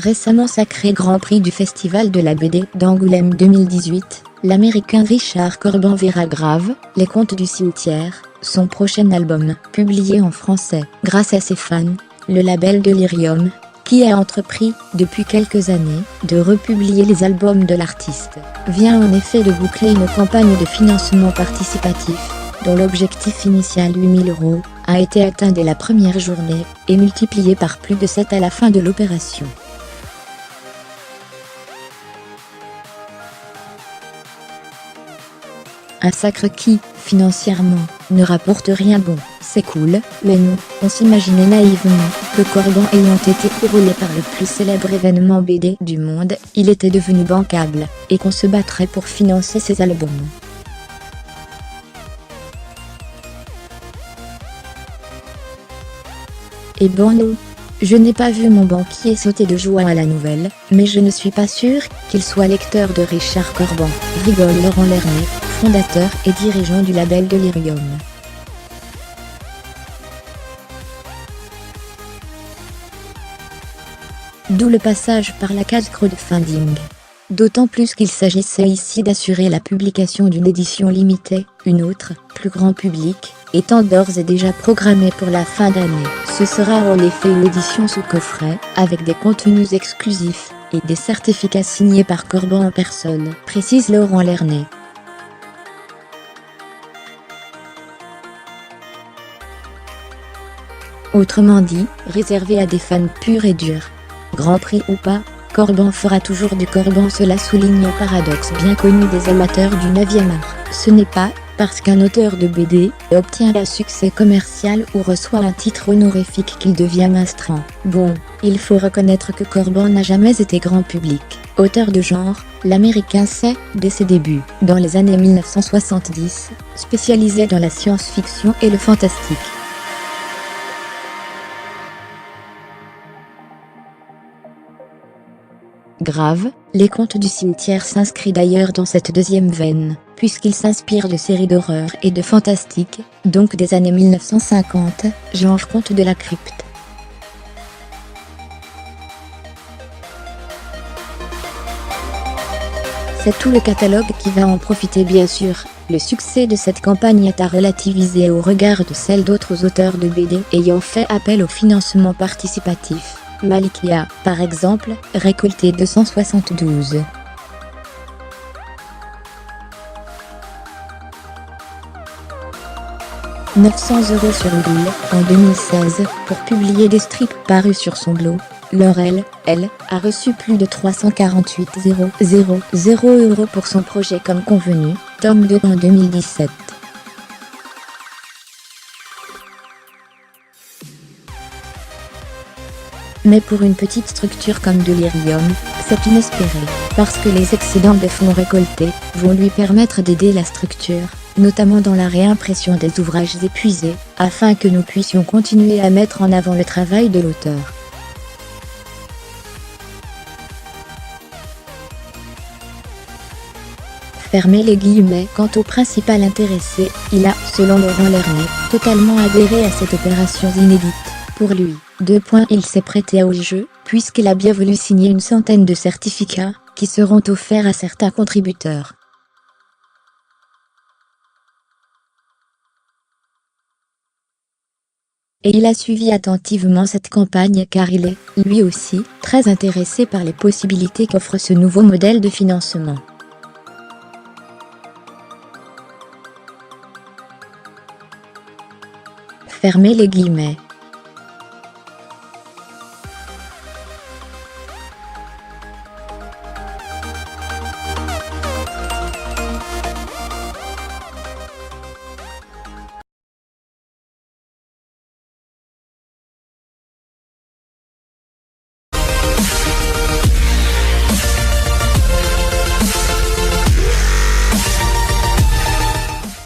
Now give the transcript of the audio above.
Récemment sacré Grand Prix du Festival de la BD d'Angoulême 2018, l'Américain Richard Corben verra Grave, Les Contes du Cimetière, son prochain album, publié en français, grâce à ses fans, le label Delirium, qui a entrepris, depuis quelques années, de republier les albums de l'artiste, vient en effet de boucler une campagne de financement participatif, dont l'objectif initial 8 000 €, a été atteint dès la première journée, et multiplié par plus de 7 à la fin de l'opération. Un sacre qui, financièrement, ne rapporte rien bon, c'est cool, mais nous, on s'imaginait naïvement que Corben ayant été couronné par le plus célèbre événement BD du monde, il était devenu bancable, et qu'on se battrait pour financer ses albums. Et bon non. Je n'ai pas vu mon banquier sauter de joie à la nouvelle, mais je ne suis pas sûr qu'il soit lecteur de Richard Corben, rigole Laurent Lerner, fondateur et dirigeant du label Delirium. D'où le passage par la case crowdfunding. D'autant plus qu'il s'agissait ici d'assurer la publication d'une édition limitée, une autre, plus grand public, étant d'ores et déjà programmée pour la fin d'année. Ce sera en effet une édition sous coffret, avec des contenus exclusifs, et des certificats signés par Corben en personne, précise Laurent Lerner. Autrement dit, réservé à des fans purs et durs. Grand Prix ou pas, Corben fera toujours du Corben, cela souligne un paradoxe bien connu des amateurs du 9e art. Ce n'est pas parce qu'un auteur de BD obtient un succès commercial ou reçoit un titre honorifique qu'il devient mainstream. Bon, il faut reconnaître que Corben n'a jamais été grand public. Auteur de genre, l'Américain s'est, dès ses débuts, dans les années 1970, spécialisé dans la science-fiction et le fantastique. Grave, Les Contes du Cimetière s'inscrit d'ailleurs dans cette deuxième veine, puisqu'il s'inspire de séries d'horreur et de fantastique, donc des années 1950, genre Contes de la crypte. C'est tout le catalogue qui va en profiter bien sûr. Le succès de cette campagne est à relativiser au regard de celle d'autres auteurs de BD ayant fait appel au financement participatif. Malikia, par exemple, récolté 272 900 € sur Ulule en 2016 pour publier des strips parus sur son blog. Laurel, elle, a reçu plus de 348 000 € pour son projet comme convenu, tome 2 en 2017. Mais pour une petite structure comme Delirium, c'est inespéré, parce que les excédents des fonds récoltés vont lui permettre d'aider la structure, notamment dans la réimpression des ouvrages épuisés, afin que nous puissions continuer à mettre en avant le travail de l'auteur. Fermez les guillemets. Quant au principal intéressé, il a, selon Laurent Lerner, totalement adhéré à cette opération inédite. Pour lui, il s'est prêté au jeu, puisqu'il a bien voulu signer une centaine de certificats, qui seront offerts à certains contributeurs. Et il a suivi attentivement cette campagne car il est, lui aussi, très intéressé par les possibilités qu'offre ce nouveau modèle de financement. Fermez les guillemets.